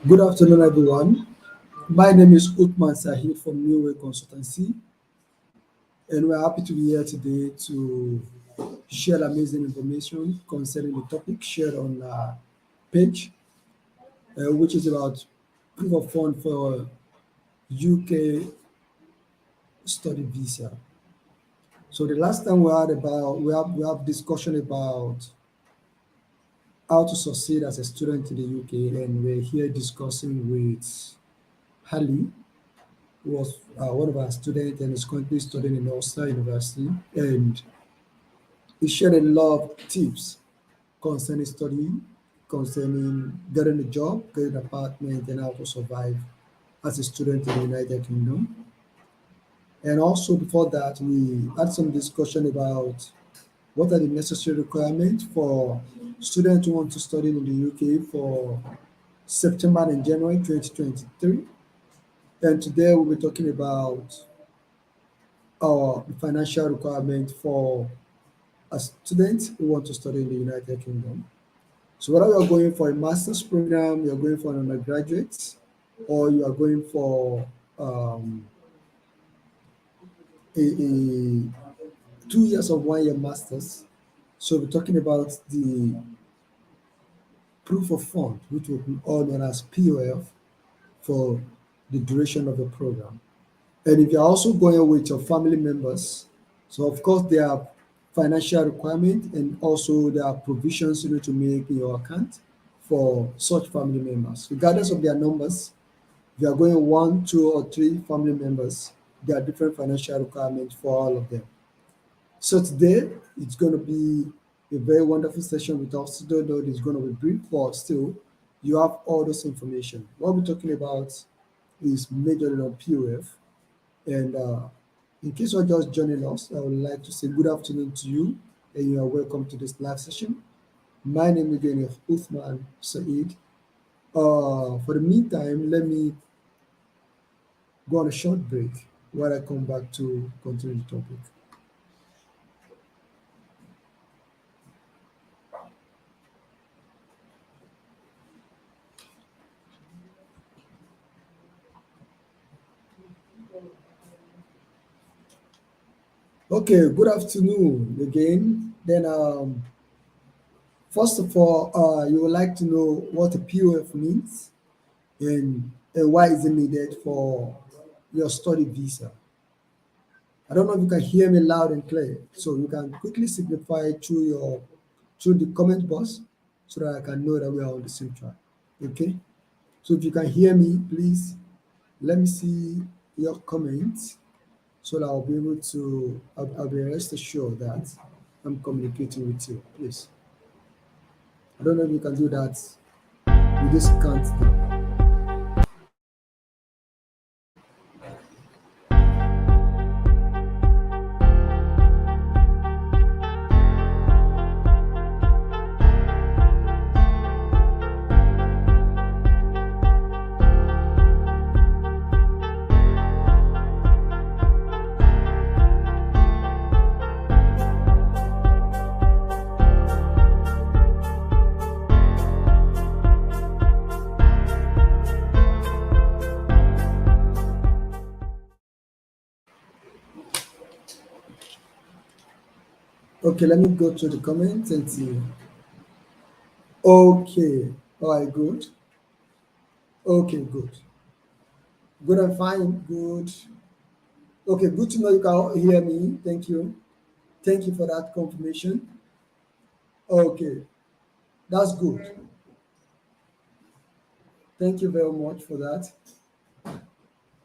Good afternoon, everyone. My name is Utman Sahid from New Way Consultancy, and we're happy to be here today to share amazing information concerning the topic shared on our page, which is about proof of fund for UK study visa. So the last time we have discussion about how to succeed as a student in the UK, and we're here discussing with Hali, who was one of our students and is currently studying in Ulster University. And he shared a lot of tips concerning study, concerning getting a job, getting an apartment, and how to survive as a student in the United Kingdom. And also before that, we had some discussion about what are the necessary requirements for students who want to study in the UK for September and January 2023. And today we'll be talking about our financial requirement for a student who want to study in the United Kingdom. So whether you are going for a master's program, you are going for an undergraduate, or you are going for a 2 years of 1 year master's. So we're talking about the proof of fund, which will be all known as POF for the duration of the program. And if you're also going with your family members, so of course there are financial requirements and also there are provisions you need to make in your account for such family members. Regardless of their numbers, if you are going one, two, or three family members, there are different financial requirements for all of them. So today it's going to be a very wonderful session with us. Though it's going to be brief, but still you have all this information. What we're talking about is majorly on POF. And in case you're just joining us, I would like to say good afternoon to you, and you are welcome to this live session. My name again is Uthman Saeed. For the meantime, let me go on a short break while I come back to continue the topic. Okay, good afternoon again. Then, first of all, you would like to know what a POF means and why is it needed for your study visa. I don't know if you can hear me loud and clear, so you can quickly signify through the comment box so that I can know that we are on the same track. Okay, so if you can hear me, please let me see your comments so that I'll be able to, I'll be rest assured that I'm communicating with you, please. I don't know if you can do that with this countdown. Okay, let me go to the comments and see. Okay, all right, good. Okay, good. Good and fine, good. Okay, good to know you can hear me. Thank you. Thank you for that confirmation. Okay, that's good. Thank you very much for that.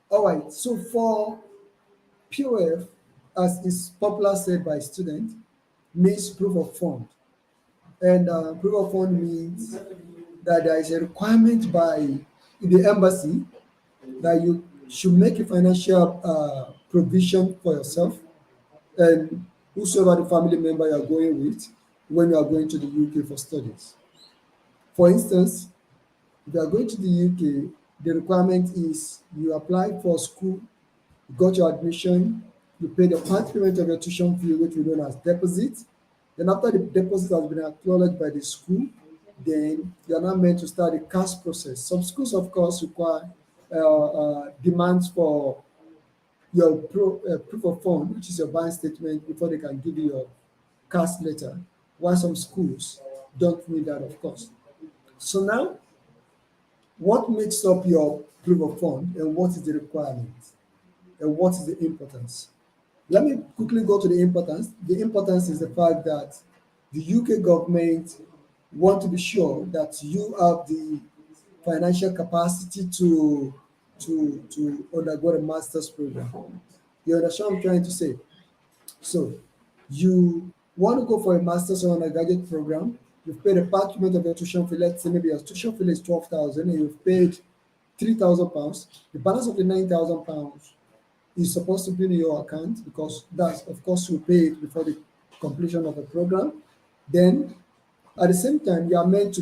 All right, so for POF, as is popular said by students, means proof of fund. And proof of fund means that there is a requirement by the embassy that you should make a financial provision for yourself and whosoever the family member you are going with when you are going to the UK for studies. For instance, if you are going to the UK, the requirement is you apply for school, you got your admission, you pay the part payment of your tuition fee, which we know as deposit. Then after the deposit has been acknowledged by the school, then you're not meant to start the cash process. Some schools, of course, require demands for your proof of fund, which is your bank statement, before they can give you your cash letter, while some schools don't need that, of course. So now, what makes up your proof of fund and what is the requirement and what is the importance? Let me quickly go to the importance. The importance is the fact that the UK government want to be sure that you have the financial capacity to undergo a master's program. You understand what I'm trying to say? So you want to go for a master's or undergraduate program, you've paid a part payment of your tuition fee. Let's say maybe your tuition fee is 12,000 and you've paid £3,000. The balance of the £9,000 is supposed to be in your account because that's, of course, you pay it before the completion of the program. Then at the same time, you are meant to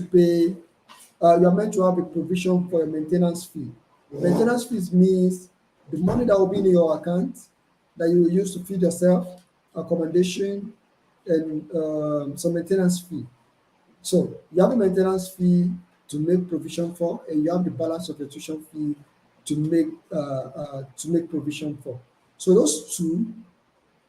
have a provision for a maintenance fee. Maintenance fees means the money that will be in your account that you will use to feed yourself, accommodation, and some maintenance fee. So you have a maintenance fee to make provision for, and you have the balance of your tuition fee to make provision for. So those two,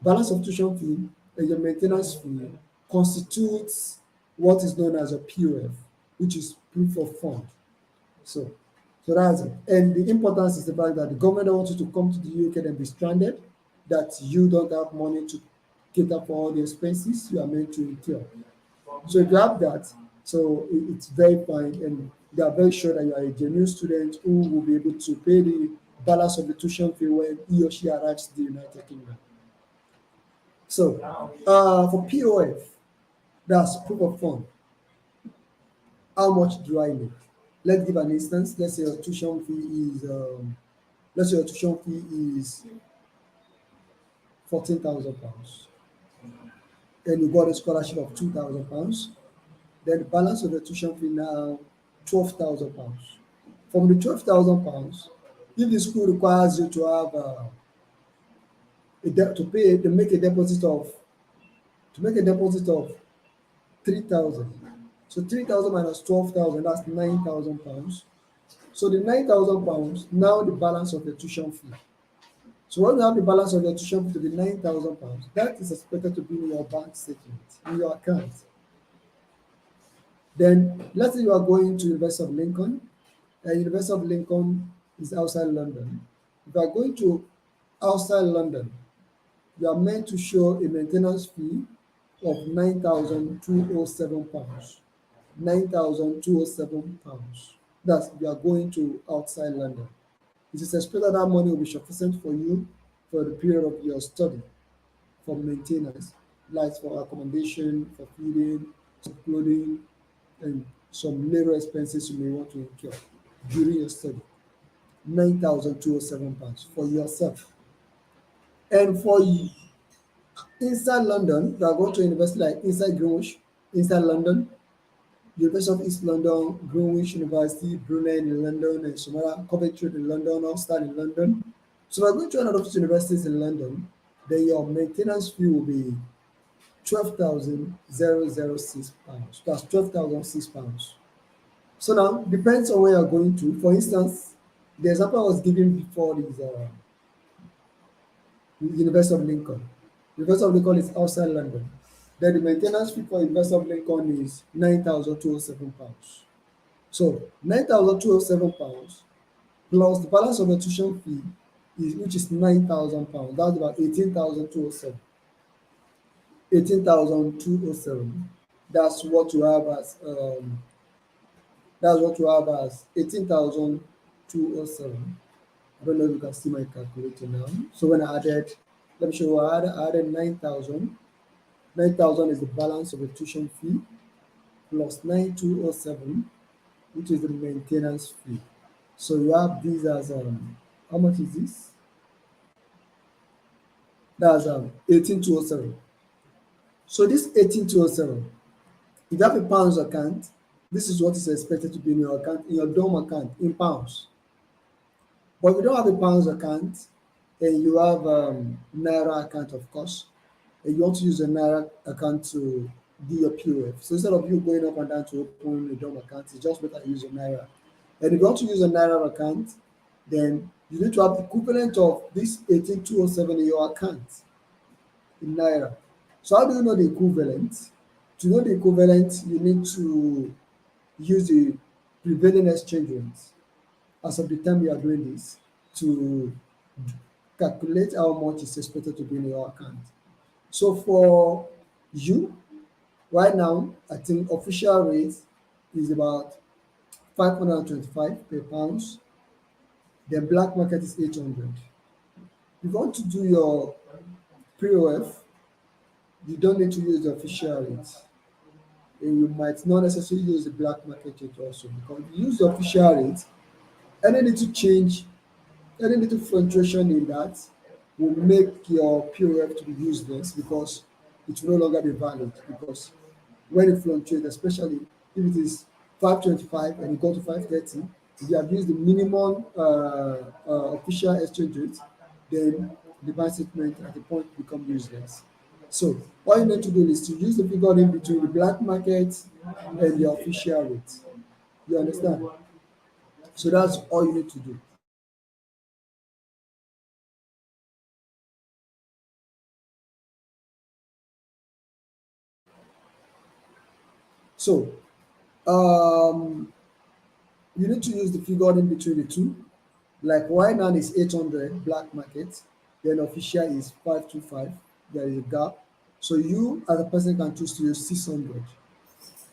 balance of tuition fee and your maintenance fee, constitutes what is known as a POF, which is proof of fund. So, so that's it. And the importance is the fact that the government don't want you to come to the UK and be stranded, that you don't have money to cater for all the expenses you are meant to incur. So if you have that, so it's very fine, and they are very sure that you are a genuine student who will be able to pay the balance of the tuition fee when he or she arrives to the United Kingdom. So for POF, that's proof of fund. How much do I make? Let's give an instance. Let's say your tuition fee is £14,000, and you got a scholarship of £2,000. Then the balance of the tuition fee now £12,000. From the £12,000, if the school requires you to have to pay to make a deposit of 3,000. So 3,000 minus 12,000, that's £9,000. So the £9,000, now the balance of the tuition fee. So when you have the balance of your tuition fee to be £9,000, that is expected to be in your bank statement, in your account. Then let's say you are going to University of Lincoln, and University of Lincoln is outside London. If you are going to outside London, you are meant to show a maintenance fee of £9,207. £9,207. That's if you are going to outside London. It is expected that money will be sufficient for you for the period of your study, for maintenance, like for accommodation, for feeding, some clothing, and some labor expenses you may want to incur during your study. £9,207 for yourself. And for inside London, you are going to a university like inside Greenwich, inside London, University of East London, Greenwich University, Brunel in London, and some other Coventry in London, Ulster in London. So if you're going to another of those universities in London, then your maintenance fee will be £12,006. That's £12,006. So now depends on where you're going to. For instance, the example I was giving before is University of Lincoln. University of Lincoln is outside London. Then the maintenance fee for University of Lincoln is £9,207. So £9,207 plus the balance of the tuition fee is which is £9,000. That's about 18,207. 18,207. That's what you have as 18,207. I don't know if you can see my calculator now. So when I added, let me show you, I added 9,000. 9,000 is the balance of the tuition fee plus 9,207, which is the maintenance fee. So you have these as how much is this? That's 18,207. So this 18,207, if you have a pounds account, this is what is expected to be in your account, in your dorm account, in pounds. But if you don't have a pounds account and you have Naira account, of course, and you want to use a Naira account to do your POF. So instead of you going up and down to open a dumb account, it's just better to use your Naira. And if you want to use a Naira account, then you need to have the equivalent of this 18207 in your account in Naira. So how do you know the equivalent? To know the equivalent, you need to use the prevailing exchange rate as of the time you are doing this to calculate how much is expected to be in your account. So for you, right now, I think official rate is about 525 per pounds. The black market is 800. If you want to do your POF, you don't need to use the official rate. And you might not necessarily use the black market rate also because if you use the official rate, any little change, any little fluctuation in that will make your POF to be useless because it will no longer be valid because when it fluctuates, especially if it is 525 and it go to 530, if you have used the minimum official exchange rate, then the bank statement at the point become useless. So all you need to do is to use the figure in between the black market and the official rate. You understand? So that's all you need to do. So um, you need to use the figure in between the two. Like right now is 800 black market, then official is 525. There is a gap. So you as a person can choose to use 600.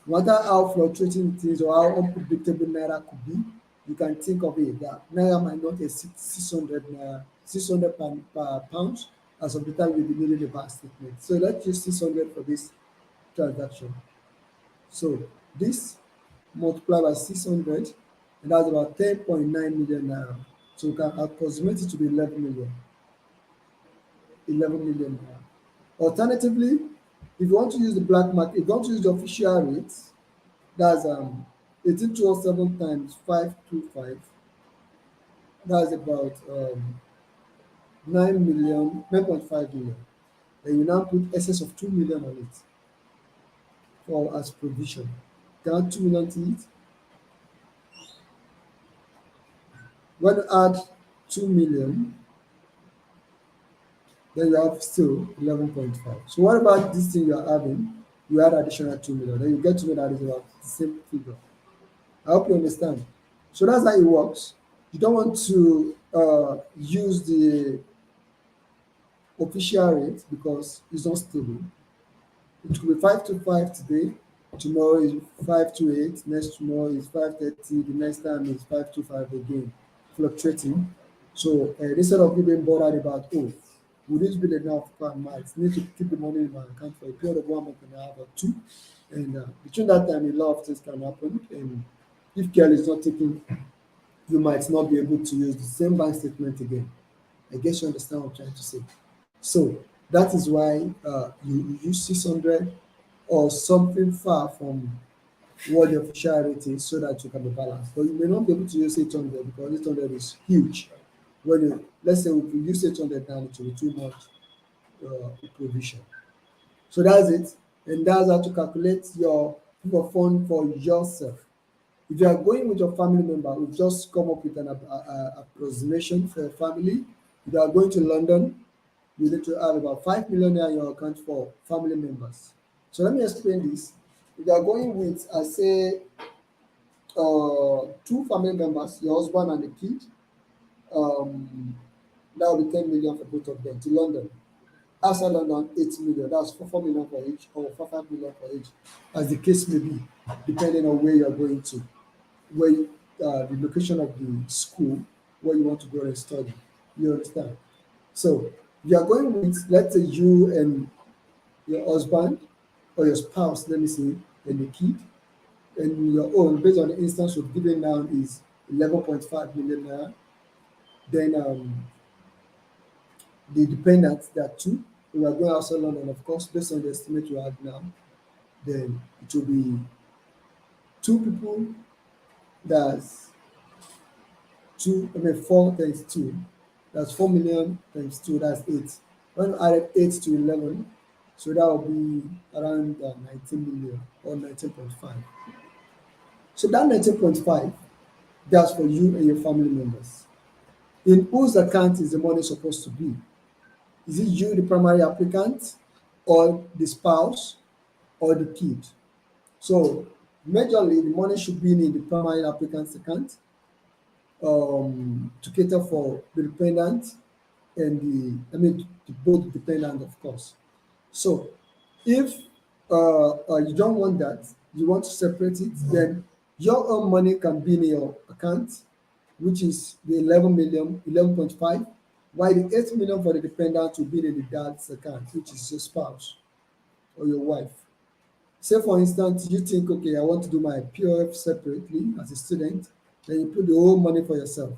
No matter how fluctuating it is or how unpredictable naira could be, you can think of it that naira might not exceed 600 naira, 600 per pound as of the time you'll be needing a bank statement. So let's use 600 for this transaction. So this multiplied by 600, and that's about 10.9 million naira. So we can approximate it to be 11 million, 11 million naira. Alternatively, if you want to use the black market, if you want to use the official rate, that's 18207 times 525, that's about 9 million, 9.5 million. Then you now put excess of 2 million on it for as provision. You can add 2 million to it. When you add 2 million, then you have still 11.5. So what about this thing you are having? You add additional 2 million, then you get to know that is about the same figure. I hope you understand. So that's how it works. You don't want to use the official rate because it's not stable. It could be 525 today, tomorrow is 528, next tomorrow is 530, the next time is 525 again, fluctuating. So instead of you being bothered about, oh, would this be enough per month? Need to keep the money in my account for a period of 1 month and a half or two. And between that time, a lot of things can happen. And if care is not taken, you might not be able to use the same bank statement again. I guess you understand what I'm trying to say. So that is why you use 600 or something far from what the official rate is so that you can be balanced. But you may not be able to use 800 because 800 is huge. When you, let's say if you use 800 now, it will be too much provision. So that's it. And that's how to calculate your proof of fund for yourself. If you are going with your family member, we just come up with an approximation for your family. If you are going to London, you need to have about 5 million in your account for family members. So let me explain this. If you are going with, I say, two family members, your husband and the kid, um, that will be 10 million for both of them to London. Outside London, 8 million. That's 4 million for each, or 5 million for each, as the case may be, depending on where you are going to, where the location of the school where you want to go and study. You understand? So you are going with, let's say, you and your husband or your spouse, let me say, and the kid, and your own, based on the instance you've given now, is 11.5 million naira. Then the dependents, there are two. We are going outside London, of course, based on the estimate you have now. Then it will be two people, that's two, I mean, 4 times 2, that's 4 million times 2, that's 8. When you add 8 to 11, So that will be around 19 million or 19.5. So that 19.5, that's for you and your family members. In whose account is the money supposed to be? Is it you, the primary applicant, or the spouse, or the kid? So majorly, the money should be in the primary applicant's account to cater for the dependent and both dependent, of course. So if you don't want that, you want to separate it, then your own money can be in your account, which is the 11 million, 11.5, while the 8 million for the dependent will be in the dad's account, which is your spouse or your wife. Say, for instance, you think, okay, I want to do my POF separately as a student, then you put the whole money for yourself,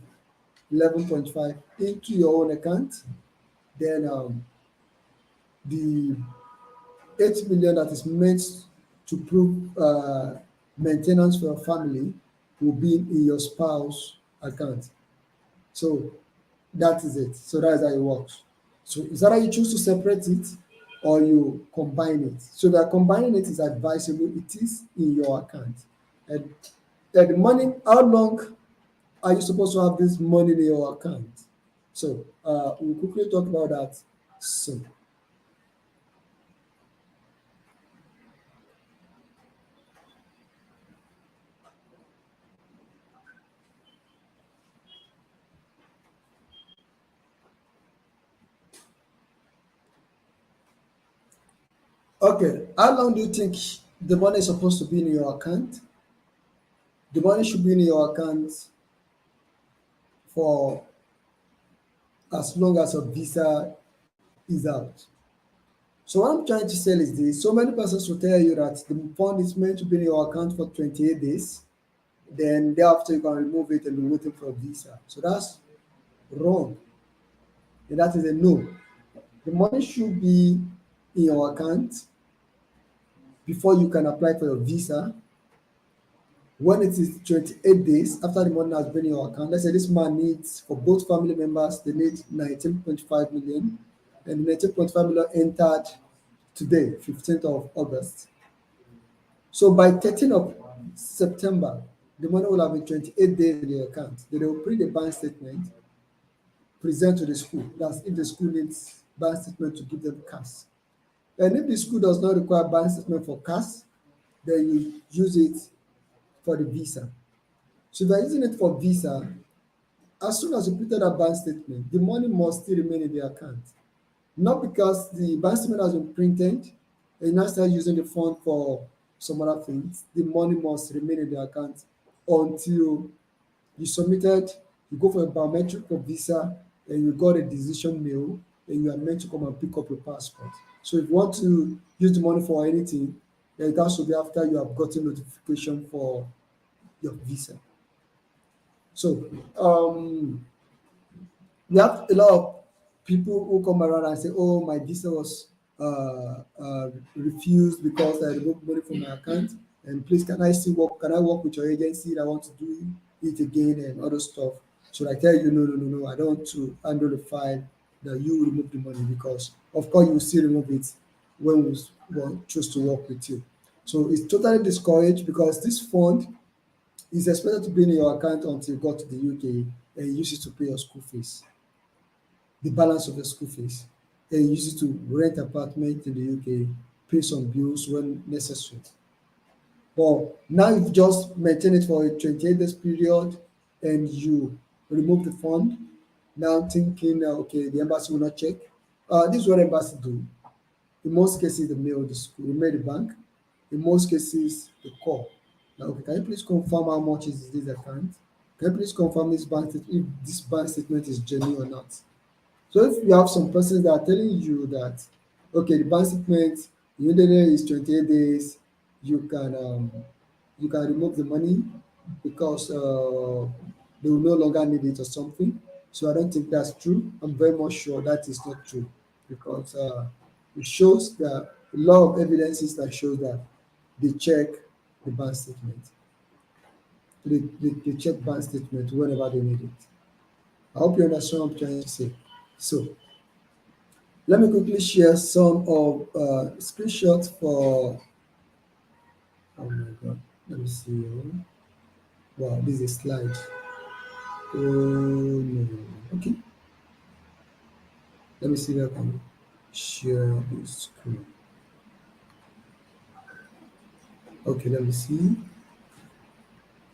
11.5, into your own account. Then the 8 million that is meant to prove maintenance for your family will be in your spouse account. So that is it. So that's how it works. So is that how you choose to separate it or you combine it? So that combining it is advisable. It is in your account. And the money, how long are you supposed to have this money in your account? So we'll quickly talk about that soon. Okay, how long do you think the money is supposed to be in your account? The money should be in your account for as long as your visa is out. So what I'm trying to say is this: so many persons will tell you that the fund is meant to be in your account for 28 days, then thereafter you can remove it and be waiting for a visa. So that's wrong. And that is a no. The money should be in your account before you can apply for your visa. When it is 28 days after the money has been in your account, let's say this man needs, for both family members, they need 19.5 million, and the 19.5 million entered today, 15th of August. So by 13th of September, the money will have been 28 days in the account. Then they will print the bank statement, present to the school. That's if the school needs bank statement to give them cash. And if the school does not require bank statement for cash, then you use it for the visa. So if you're using it for visa, as soon as you put that bank statement, the money must still remain in the account. Not because the bank statement has been printed and you now start using the fund for some other things. The money must remain in the account until you submitted, you go for a biometric or visa, and you got a decision mail, and you are meant to come and pick up your passport. So if you want to use the money for anything, then it has to be after you have gotten notification for your visa. So we have a lot of people who come around and say, "Oh, my visa was refused because I removed money from my account. And please, can I still work? Can I work with your agency? I want to do it again and other stuff." So I tell you, no, no, no, no. I don't want to handle the file that you remove the money because, of course, you will still remove it when we choose to work with you. So it's totally discouraged because this fund is expected to be in your account until you got to the UK and use it to pay your school fees, the balance of the school fees, and use it to rent apartment in the UK, pay some bills when necessary. But now you've just maintained it for a 28 days period and you remove the fund, now thinking, okay, the embassy will not check. This is what embassy do. In most cases, they mail the school, they mail the bank. In most cases, they call. Now, okay, can you please confirm how much is this account? Can you please confirm this bank if this bank statement is genuine or not? So if you have some persons that are telling you that, okay, the bank statement immediately is 28 days, you can um, you can remove the money because they will no longer need it or something. So I don't think that's true. I'm very much sure that is not true because it shows that a lot of evidences that shows that they check the bank statement. They check bank statement whenever they need it. I hope you understand what I'm trying to say. So Let me quickly share some of screenshots for. Oh my god, let me see. Wow, this is a slide. Oh no. Okay, let me see if I can share this screen. Okay, let me see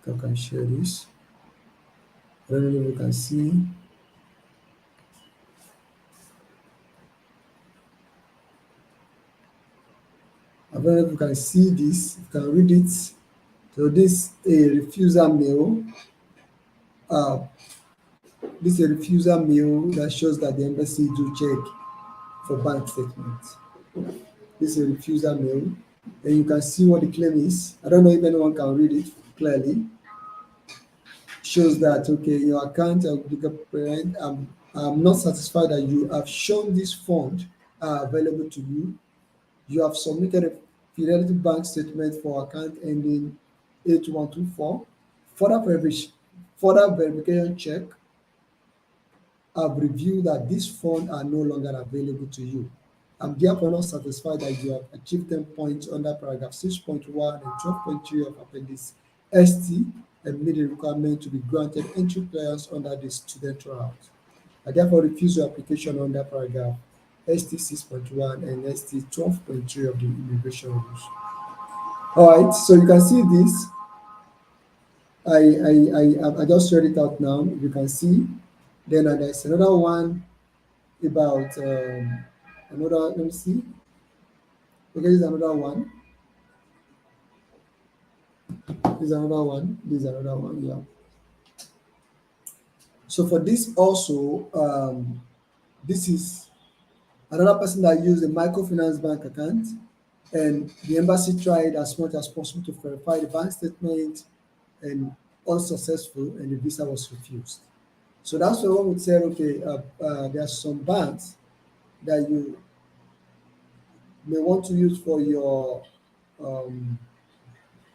if I can share this. I don't know if you can see. I don't know if you can see this. You can read it. So this a refusal mail. Uh, this is a refusal mail that shows that the embassy do check for bank statements. This is a refusal mail, and you can see what the claim is. I don't know if anyone can read it clearly. Shows that okay, your account of the parent, I'm not satisfied that you have shown this fund are available to you. You have submitted a Fidelity Bank statement for account ending 8124. Further, further verification check have revealed that these funds are no longer available to you. I'm therefore not satisfied that you have achieved 10 points under paragraph 6.1 and 12.3 of Appendix ST and made a requirement to be granted entry clearance under the student route. I therefore refuse your application under paragraph ST 6.1 and ST 12.3 of the immigration rules. All right, so you can see this. I just read it out now. You can see. Then there's another one about another. Let me see. Okay, this is another one. This is another one. This is another one. Yeah. So for this also, this is another person that used a microfinance bank account, and the embassy tried as much as possible to verify the bank statement, and unsuccessful, and the visa was refused. So that's why one would say, okay, there are some banks that you may want to use for your um,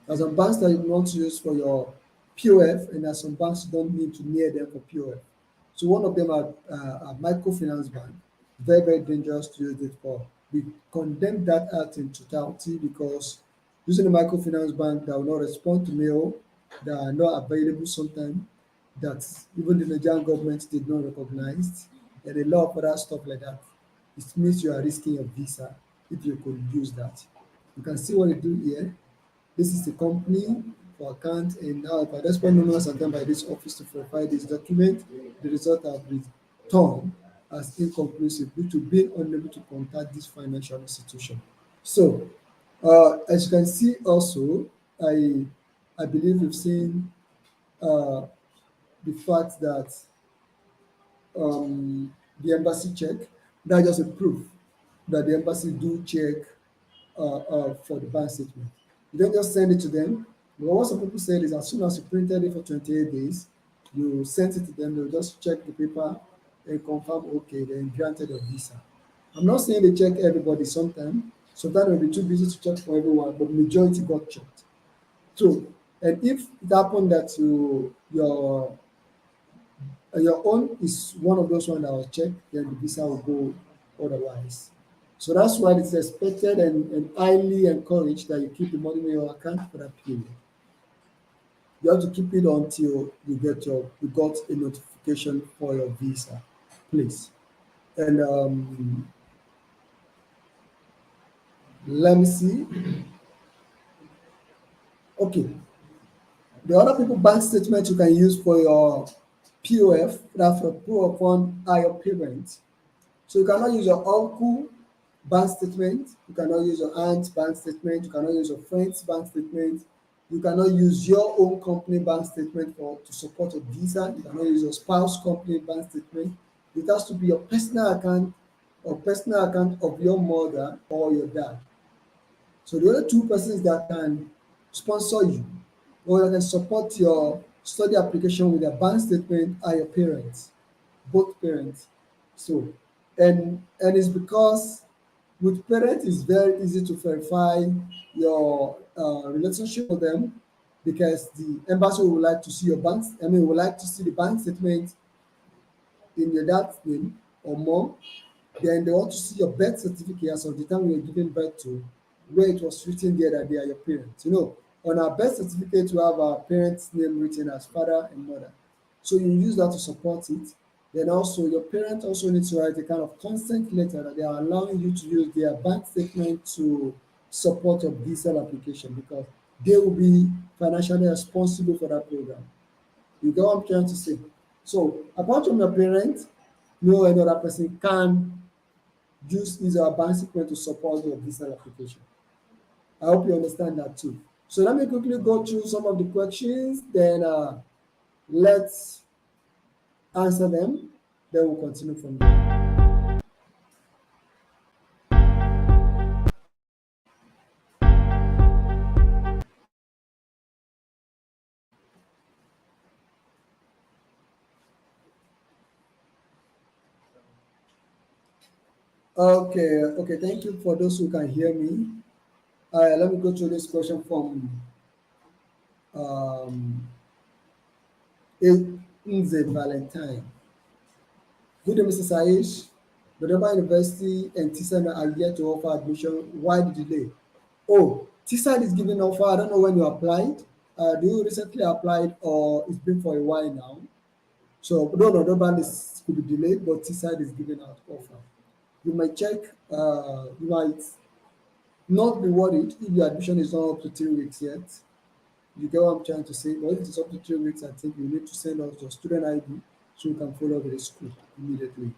there's some banks that you want to use for your POF, and there's some banks you don't need to near them for POF. So one of them are a microfinance bank, very, very dangerous to use it for. We condemn that act in totality because using a microfinance bank that will not respond to mail, that are not available sometimes, that even the Nigerian government did not recognize, and a lot of other stuff like that. It means you are risking your visa if you could use that. You can see what they do here. This is the company for account, and now if I just spend numerous attempts by this office to verify this document, the result have returned as inconclusive due to being unable to contact this financial institution. So, as you can see also, I I believe you've seen uh, the fact that the embassy check, that's just a proof that the embassy do check for the bank statement. You don't just send it to them. But what some people said is as soon as you printed it for 28 days, you sent it to them, they'll just check the paper and confirm, okay, then granted a visa. I'm not saying they check everybody sometimes. Sometimes they'll be too busy to check for everyone, but majority got checked. So, and if it happened that your own is one of those ones that was checked, then the visa will go otherwise. So that's why it's expected and highly encouraged that you keep the money in your account for that period. You have to keep it until you got a notification for your visa, please. And let me see. Okay, the other people bank statement you can use for your POF, that's for proof upon are your parents. So you cannot use your uncle bank statement, you cannot use your aunt's bank statement, you cannot use your friend's bank statement, you cannot use your own company bank statement for to support a visa, you cannot use your spouse company bank statement. It has to be your personal account or personal account of your mother or your dad. So the other two persons that can sponsor you or that can support your study application with their bank statement are your parents, both parents. So, and it's because with parents it's very easy to verify your relationship with them because the embassy would like to see your bank. I mean, would like to see the bank statement in your dad's name or mom, Then they want to see your birth certificate as of the time you were given birth to, where it was written there that they are your parents. On our birth certificate, we have our parents' name written as father and mother. So you use that to support it. Then also your parent also needs to write a kind of consent letter that they are allowing you to use their bank statement to support your visa application because they will be financially responsible for that program. You get what I'm trying to say? So apart from your parents, no other person can use his or her bank statement to support your visa application. I hope you understand that too. So let me quickly go through some of the questions, then let's answer them, then we'll continue from there. Okay, okay, thank you for those who can hear me. Let me go through this question from um, Nze Valentine. Good day, Mr. Saish. Dodoma University and TISA are yet to offer admission. Why the delay? Oh, TISA is giving offer. I don't know when you applied. Do you recently applied or it's been for a while now? So no, Dodoma is could be delayed, but TISA is giving out offer. You might check. You might not be worried if your admission is not up to 3 weeks yet. You get what I'm trying to say? But if it's up to 3 weeks, I think you need to send us your student ID so you can follow with the school immediately.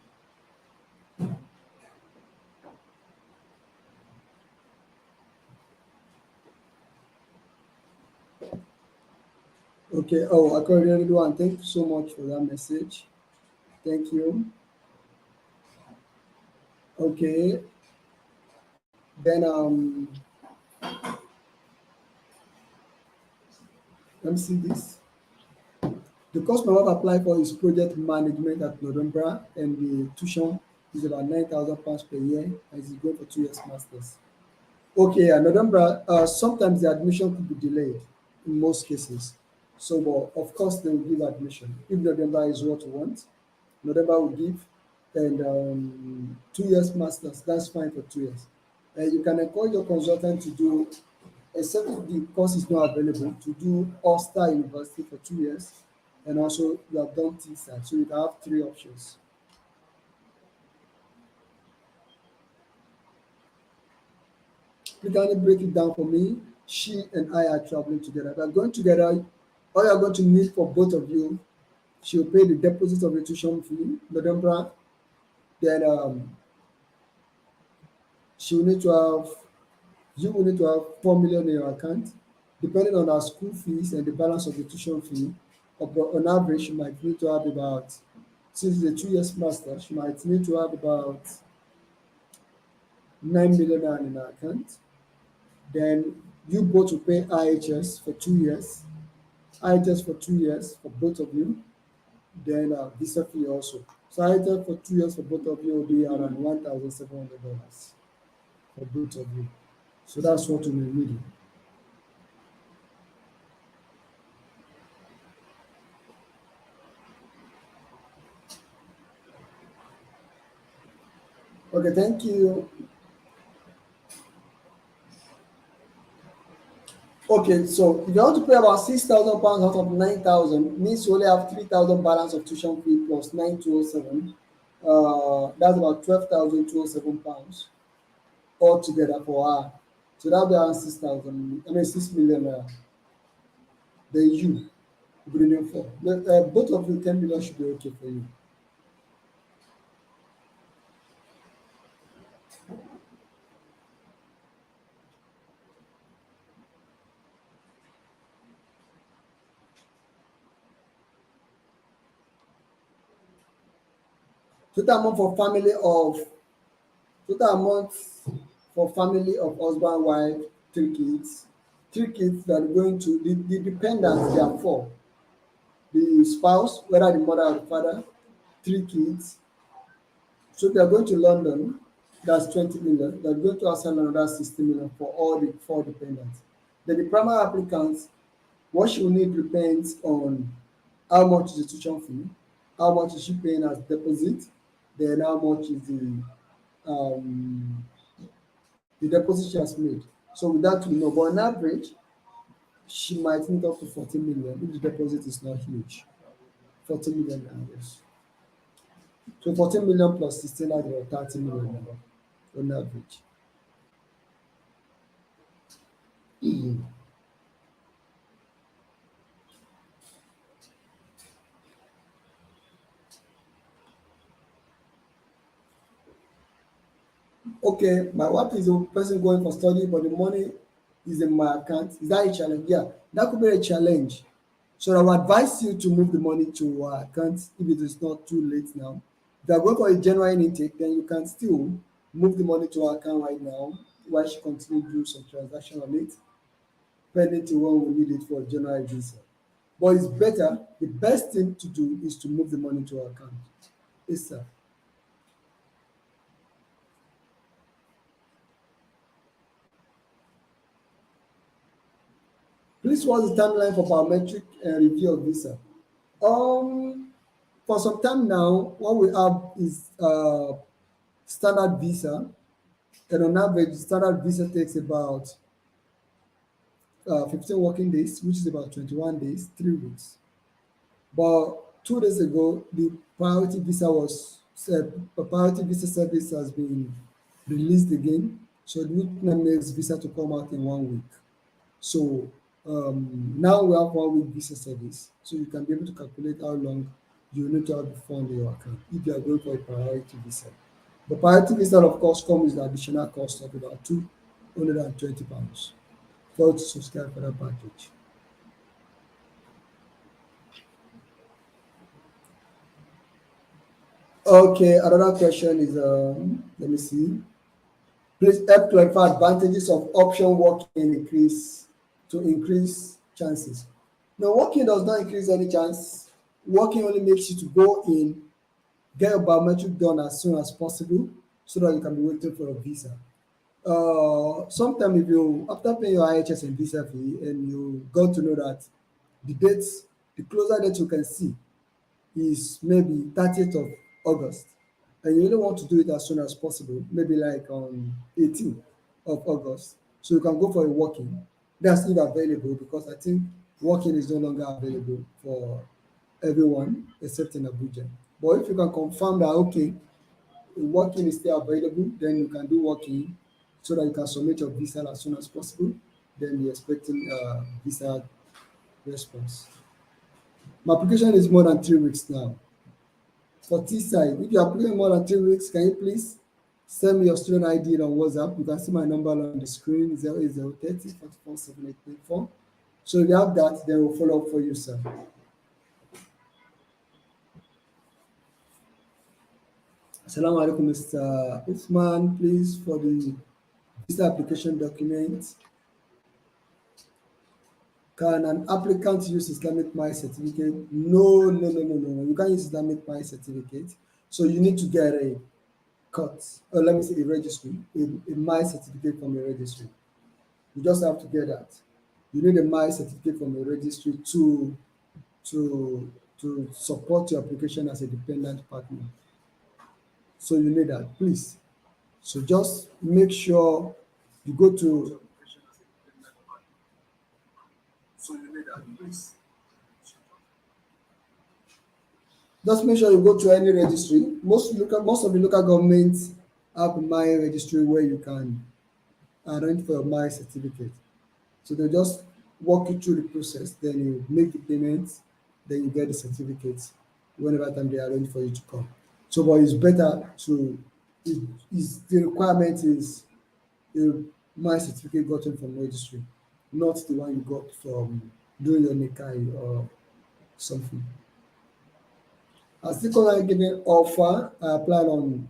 Okay. Oh, I can really do one. Thank you so much for that message. Thank you. Okay. Then let me see this. The course my wife applied for is project management at November, and the tuition is about £9,000 per year, and it's going for 2 years masters. Okay, November. Sometimes the admission could be delayed in most cases. So, but of course, they will give admission if November is what you want. November will give, and 2 years masters. That's fine for 2 years. And you can encourage your consultant to do, except if the course is not available, to do Ulster University for 2 years, and also you have done TSA, so you can have three options. You can break it down for me. She and I are traveling together. We are going together. All you are going to need for both of you, she will pay the deposit of the tuition fee, November. Then she will need to have, you will need to have 4 million in your account, depending on our school fees and the balance of the tuition fee. On average, she might need to have about, since the 2 years master, she might need to have about 9 million in her account. Then you both will pay IHS for 2 years, IHS for 2 years for both of you, then visa fee also. So IHS for 2 years for both of you will be around $1,700 for both of you. So that's what we will need. Okay, thank you. Okay, so if you want to pay about £6,000 out of 9,000, means you only have 3,000 balance of tuition fee plus 9,207. That's about £12,207 altogether for her. So that'll be around 6,000. I mean 6 million. Then you bring in four. Both of you 10 million should be okay for you. Total amount for family of total amount for family of husband, wife, three kids. Three kids that are going to the dependents, there are four. The spouse, whether the mother or the father, three kids. So they are going to London, that's 20 million. They're going to Arsenal, that's 60 million for all the four dependents. Then the primary applicants, what she will need depends on how much is the tuition fee, how much is she paying as deposit, then how much is the um, the deposit she has made. So with that, we know. But on average, she might need up to 14 million if the deposit is not huge. 14 million hours. So 14 million plus 16 that's about 30 million now on average. Okay, my wife is a person going for study, but the money is in my account. Is that a challenge? Yeah, that could be a challenge. So I would advise you to move the money to our account if it is not too late now. If you are going for a genuine intake, then you can still move the money to our account right now while she continues to do some transaction on it, pending to when we need it for January visa. But it's better, the best thing to do is to move the money to our account. Yes, sir. Please, what's the timeline for biometric review of visa? Um, for some time now, what we have is standard visa, and on average, standard visa takes about 15 working days, which is about 21 days, 3 weeks. But 2 days ago, the priority visa was priority visa service has been released again, so which now makes visa to come out in 1 week. So now we have 1 week visa service, so you can be able to calculate how long you need to have the fund in your account if you are going for a priority visa. The priority visa, of course, comes with additional cost of about £220 for you to subscribe for that package. Okay, another question is let me see. Please help clarify advantages of option working increase chances. No, working does not increase any chance. Working only makes you to go in, get your biometric done as soon as possible so that you can be waiting for a visa. Sometime if you after paying your IHS and visa fee and you got to know that the dates, the closer date you can see is maybe 30th of August, and you really want to do it as soon as possible, maybe like on 18th of August, so you can go for a walk-in. That's still available because I think walk-in is no longer available for everyone except in Abuja. But if you can confirm that okay, walk-in is still available, then you can do walk-in so that you can submit your visa as soon as possible. Then you're expecting visa response. My application is more than 3 weeks now. For T side, if you are applying more than 3 weeks, can you please send me your student ID on WhatsApp? You can see my number on the screen 08030 So if you have that, then we'll follow up for you, sir. Assalamu alaikum, Mr. Uthman. Please, for the visa application document, can an applicant use Islamic Mind certificate? No, no, no, no, no, no. You can't use Islamic Mind certificate. So you need to get a cut, or let me say a registry, a my certificate from a registry. You just have to get that. You need a my certificate from a registry to to support your application as a dependent partner. So you need that, please. So just make sure you go to just make sure you go to any registry. Most of the local governments have a my registry where you can arrange for your my certificate. So they just walk you through the process, then you make the payments, then you get the certificates whenever time they arrange for you to come. So, but it's better to it is the requirement is a my certificate gotten from registry, not the one you got from doing your Nikai or something. I still currently giving offer. I applied on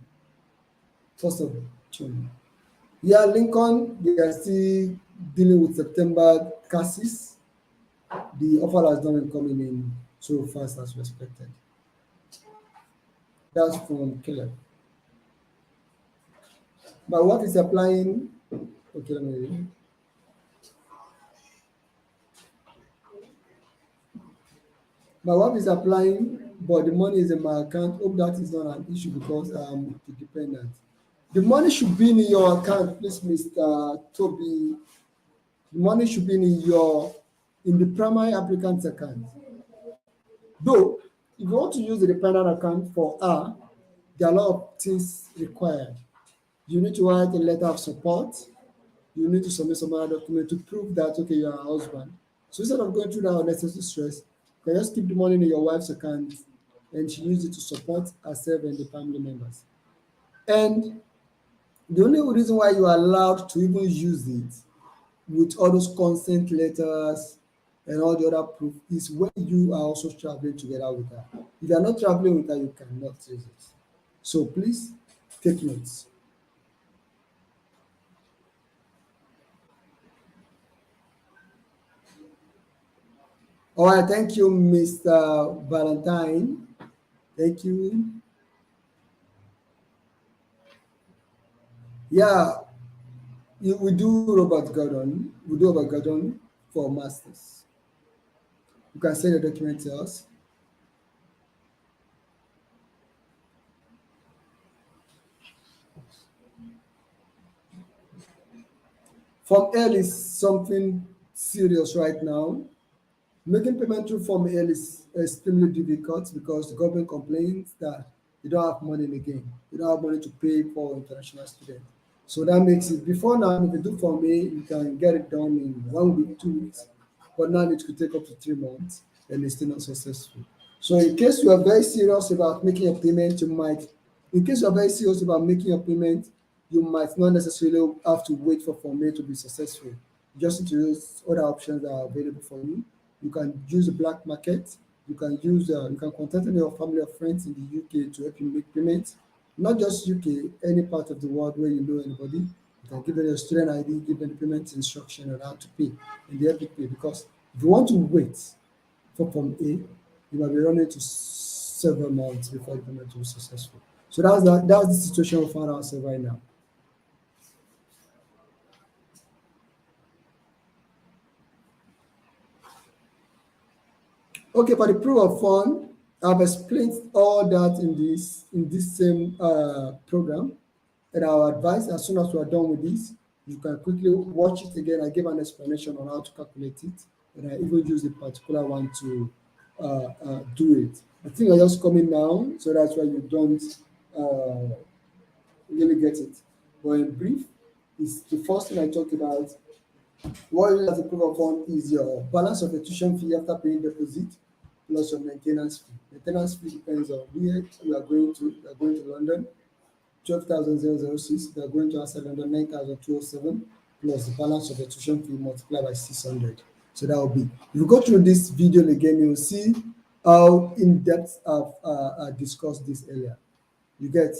1st of June. Yeah, Lincoln, they are still dealing with September cases. The offer has not been coming in so fast as we expected. That's from Caleb. My wife is applying. Okay, let me read. My wife is applying, but the money is in my account. Hope that is not an issue because I'm the dependent. The money should be in your account, please, Mr. Toby. The money should be in the primary applicant's account. Though, if you want to use the dependent account for her, there are a lot of things required. You need to write a letter of support. You need to submit some other document to prove that okay, you are a husband. So instead of going through that unnecessary stress, you can just keep the money in your wife's account and she use it to support herself and the family members. And the only reason why you are allowed to even use it with all those consent letters and all the other proof is when you are also traveling together with her. If you are not traveling with her, you cannot use it. So please take notes. All right, thank you, Mr. Valentine. Thank you. Yeah, we do Robert Gordon. We do Robert Gordon for masters. You can send your document to us. Form L is something serious right now. Making payment through Form L is extremely difficult because the government complains that you don't have money again. You don't have money to pay for international students. So that makes it before now, if you do Form A, you can get it done in 1 week, 2 weeks. But now it could take up to 3 months and it's still not successful. So in case you are very serious about making a payment, in case you are very serious about making a payment, you might not necessarily have to wait for Form A to be successful. You just need to use other options that are available for you. You can use the black market. You can contact any of your family or friends in the UK to help you make payments. Not just UK, any part of the world where you know anybody. You can give them your student ID, give them the payment instruction on how to pay, and they help you pay. Because if you want to wait for Form A, you might be running to several months before the payment will be successful. So that's the situation we find ourselves right now. Okay, for the proof of fund, I've explained all that in this same program. And our advice, as soon as we are done with this, you can quickly watch it again. I gave an explanation on how to calculate it, and I even use a particular one to do it. I think I just coming now, so that's why you don't uh, really get it. But in brief, is the first thing I talked about. What you use as a proof of fund is your balance of your tuition fee after paying deposit plus your maintenance fee. Maintenance fee depends on where you are going to. You are going to London, 12,006. You are going to outside London, 9,207 plus the balance of your tuition fee multiplied by 600. So that will be. If you go through this video again, you will see how in depth I've discussed this earlier. You get.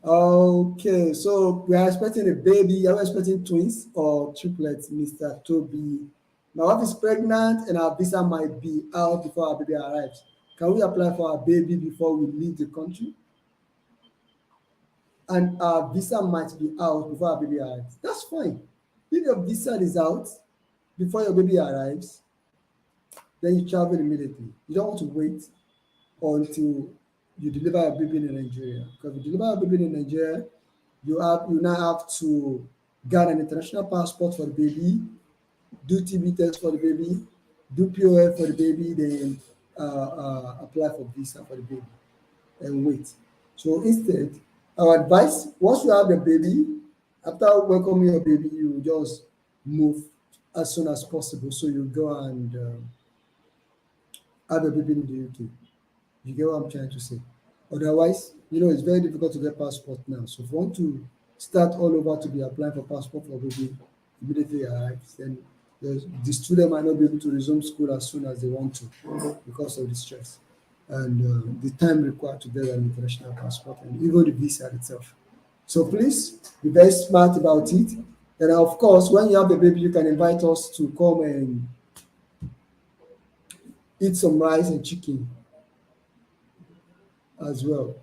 Okay, so we are expecting a baby. Are we expecting twins or triplets, Mr. Toby? My wife is pregnant and our visa might be out before our baby arrives. Can we apply for our baby before we leave the country? And our visa might be out before our baby arrives. That's fine. If your visa is out before your baby arrives, then you travel immediately. You don't want to wait until you deliver a baby in Nigeria. Because if you deliver a baby in Nigeria, you now have to get an international passport for the baby, do TB test for the baby, do POF for the baby, then apply for visa for the baby and wait. So instead, our advice: once you have the baby, after welcoming your baby, you just move as soon as possible. So you go and have a baby in the UK. You get what I'm trying to say? Otherwise, it's very difficult to get passport now. So if you want to start all over to be applying for passport for baby immediately arrives, then the student might not be able to resume school as soon as they want to because of the stress and the time required to get an international passport and even the visa itself. So please be very smart about it. And of course, when you have the baby, you can invite us to come and eat some rice and chicken as well.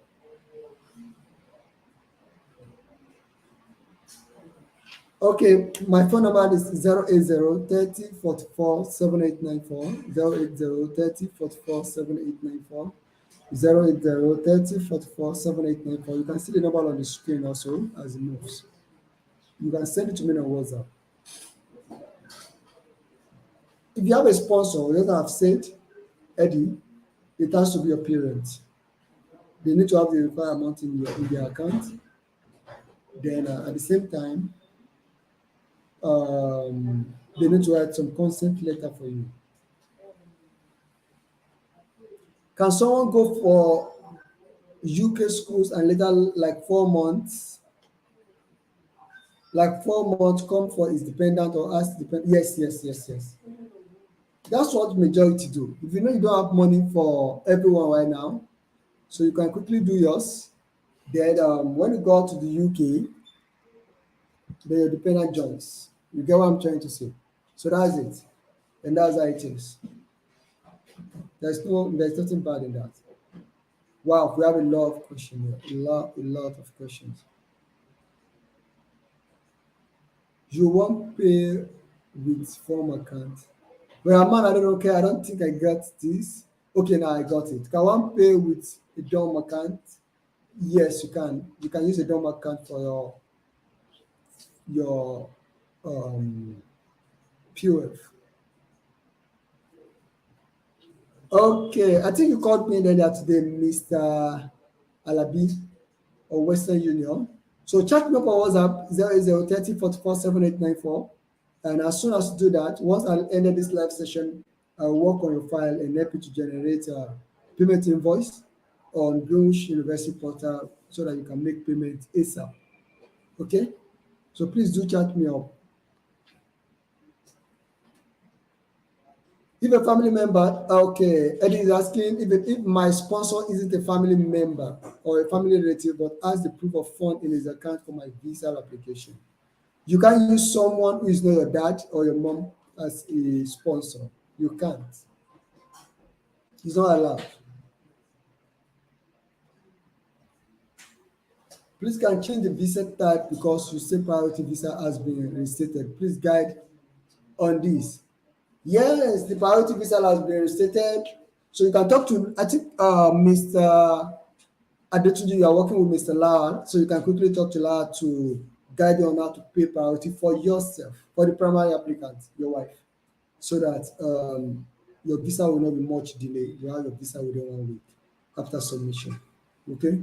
Okay, my phone number is 080 30 44 7894. 080 30 44 7894. 080 30 44 7894. You can see the number on the screen also as it moves. You can send it to me on WhatsApp. If you have a sponsor, like I've said, Eddie, it has to be your parent. They need to have the required amount in their account. Then at the same time, they need to write some consent letter for you. Can someone go for UK schools and later like 4 months, come for his dependent or ask dependent? Yes, yes, yes, yes. That's what majority do. If you know you don't have money for everyone right now, so you can quickly do yours. Then when you go to the UK, then your dependent joins. You get what I'm trying to say? So that's it. And that's how it is. There's nothing bad in that. Wow, we have a lot of questions here. A lot of questions. You won't pay with form account. Well, man, I don't know. Okay, I don't think I got this. Okay, now I got it. Can one pay with a DOM account? Yes, you can. You can use a DOM account for your POF. Okay, I think you called me earlier today, Mr. Alabi or Western Union. So chat me up on WhatsApp 080 30 44 7894. And as soon as you do that, once I ended this live session, I'll work on your file and help you to generate a payment invoice on Greenwich University portal so that you can make payment ASAP. Okay? So please do chat me up. If a family member, okay, Eddie is asking if my sponsor isn't a family member or a family relative but has the proof of fund in his account for my visa application. You can't use someone who is not your dad or your mom as a sponsor. You can't. It's not allowed. Please can change the visa type because you say priority visa has been restated. Please guide on this. Yes, the priority visa has been restated. So you can talk to, I think, Mr. Adetunji, you are working with Mr. Lawal, so you can quickly talk to Lawal to guide you on how to pay priority for yourself, for the primary applicant, your wife, so that your visa will not be much delayed. You have your visa within 1 week after submission. Okay?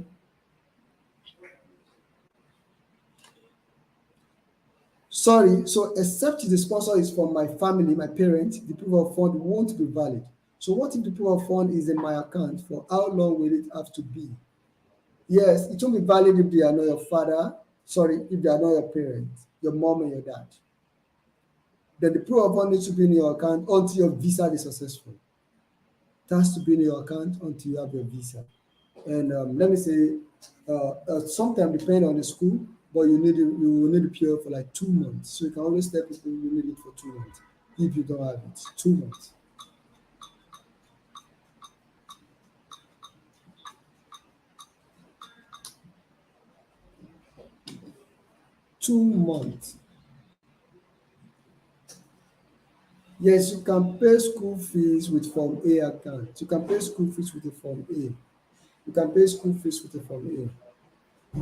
Sorry, so except the sponsor is from my family, my parents, the proof of fund won't be valid. So what if the proof of fund is in my account? For how long will it have to be? Yes, it won't be valid if they are not your father, sorry, if they are not your parents, your mom and your dad. Then the proof of fund needs to be in your account until your visa is successful. It has to be in your account until you have your visa. And let me say, sometimes depending on the school, but you will need a period for like 2 months. So you can always tell people you need it for 2 months. If you don't have it, 2 months. 2 months. Yes, you can pay school fees with Form A account. You can pay school fees with a Form A. You can pay school fees with a Form A.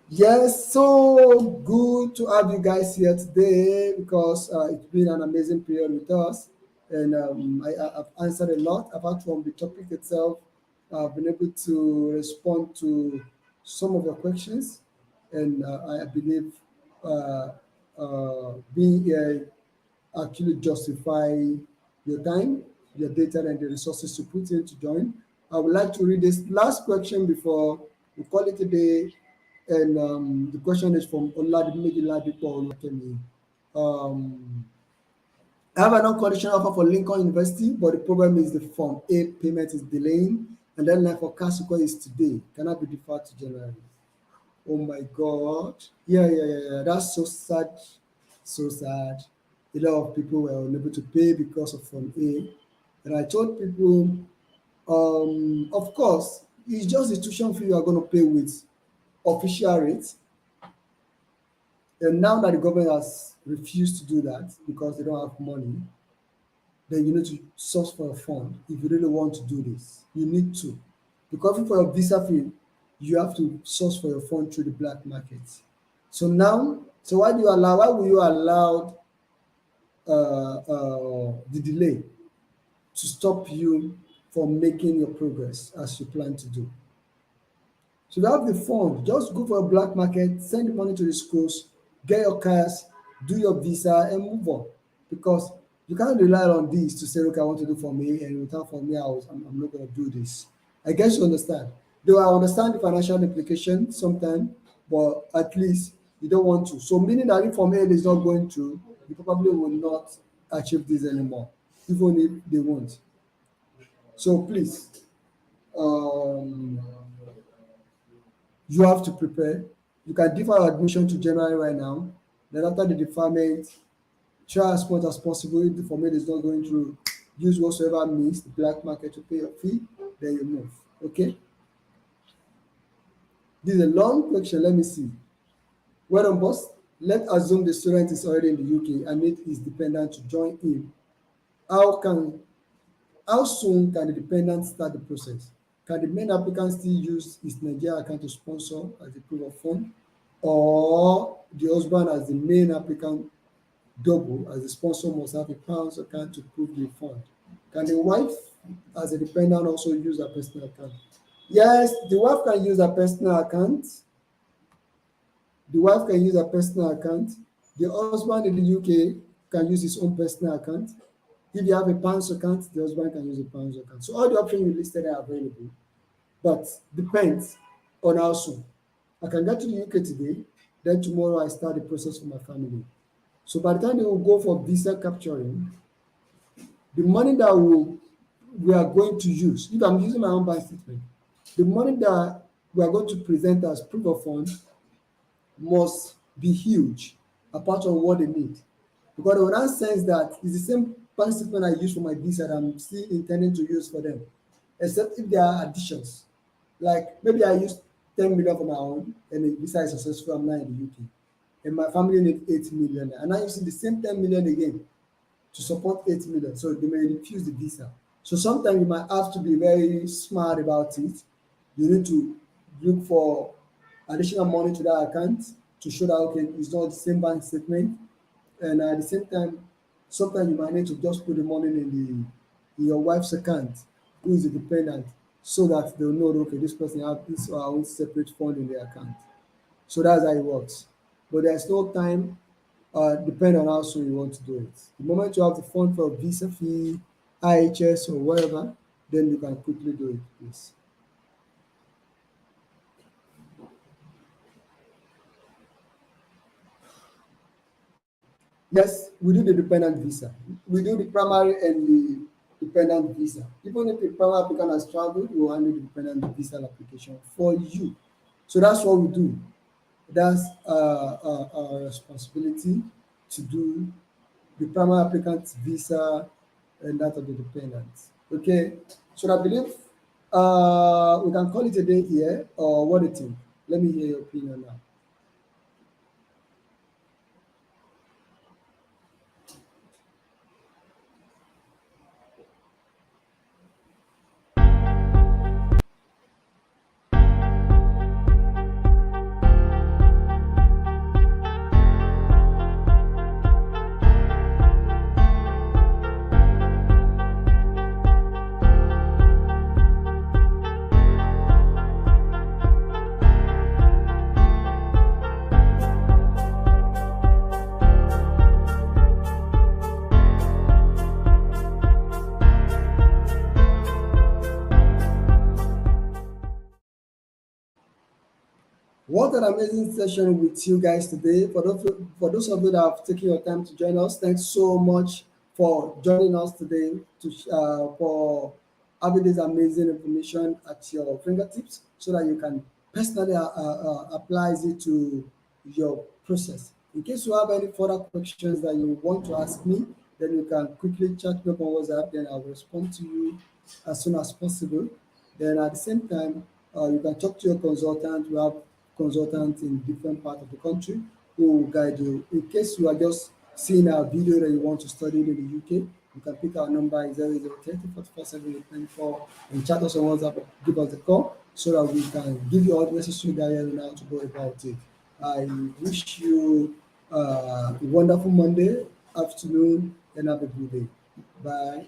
Yes, so good to have you guys here today because it's been an amazing period with us. And I've answered a lot apart from the topic itself. I've been able to respond to some of your questions. And I believe being here actually justify your time, your data, and the resources you put in to join. I would like to read this last question before we call it a day. And the question is from Oladimeji Ladipo Olukemi. Um, I have an unconditional offer for Lincoln University, but the problem is the Form A payment is delaying, and deadline for Kasuko is today. Cannot be deferred to January. Oh my God. Yeah. That's so sad. So sad. A lot of people were unable to pay because of Form A. And I told people, of course, it's just the tuition fee you are going to pay with official rates. And now that the government has refused to do that because they don't have money, then you need to source for a fund if you really want to do this. You need to. Because for your visa fee, you have to source for your fund through the black market. So now, so why will you allow the delay to stop you from making your progress as you plan to do? So you have the fund, just go for a black market, send the money to the schools, get your cars, do your visa, and move on. Because you can't rely on this to say, okay, I want to do for me, and without for me, I'm not going to do this. I guess you understand. Though I understand the financial implication sometimes, but at least you don't want to. So meaning that if for is not going through, you probably will not achieve this anymore, even if they won't. So please, um, you have to prepare. You can defer your admission to January right now. Then after the deferment, try as much as possible. If the format is not going through, use whatsoever means, the black market to pay your fee, then you move. Okay? This is a long question. Let me see. Well done, boss. Let's assume the student is already in the UK and need his dependent to join in. How can how soon can the dependent start the process? Can the main applicant still use his Nigeria account to sponsor as a proof of fund, or the husband as the main applicant double as the sponsor must have a pounds account to prove the fund? Can the wife as a dependent also use her personal account? Yes, the wife can use her personal account. The wife can use her personal account. The husband in the UK can use his own personal account. If you have a pounds account, the husband can use a pounds account. So all the options you listed are available, but depends on how soon. I can get to the UK today, then tomorrow I start the process for my family. So by the time they will go for visa capturing, the money that we are going to use, if I'm using my own bank statement, the money that we are going to present as proof of funds must be huge apart from what they need. Because they will not sense that it's the same bank statement I use for my visa that I'm still intending to use for them, except if there are additions. Like maybe I use 10 million for my own and the visa is successful, I'm now in the UK. And my family needs 8 million. And I'm using the same 10 million again to support 8 million. So they may refuse the visa. So sometimes you might have to be very smart about it. You need to look for additional money to that account to show that okay, it's not the same bank statement. And at the same time, sometimes you might need to just put the money in your wife's account, who is a dependent, so that they'll know okay, this person has this or own separate fund in their account. So that's how it works. But there's no time, depending on how soon you want to do it. The moment you have the fund for a visa fee, IHS or whatever, then you can quickly do it, please. Yes, we do the dependent visa. We do the primary and the dependent visa. Even if the primary applicant has traveled, we will handle the dependent visa application for you. So that's what we do. That's our responsibility to do the primary applicant's visa and that of the dependent. Okay, so I believe we can call it a day here, or what do you think? Let me hear your opinion now. What an amazing session with you guys today. For those of you that have taken your time to join us, thanks so much for joining us today for having this amazing information at your fingertips so that you can personally apply it to your process. In case you have any further questions that you want to ask me, then you can quickly chat me up on WhatsApp, then I'll respond to you as soon as possible. Then at the same time, you can talk to your consultant. We have consultants in different parts of the country who will guide you. In case you are just seeing a video that you want to study in the UK, You can pick our number 0030 and chat us on WhatsApp or give us a call so that we can give you all the necessary guidance on how to go about it. I wish you a wonderful Monday afternoon and have a good day. Bye.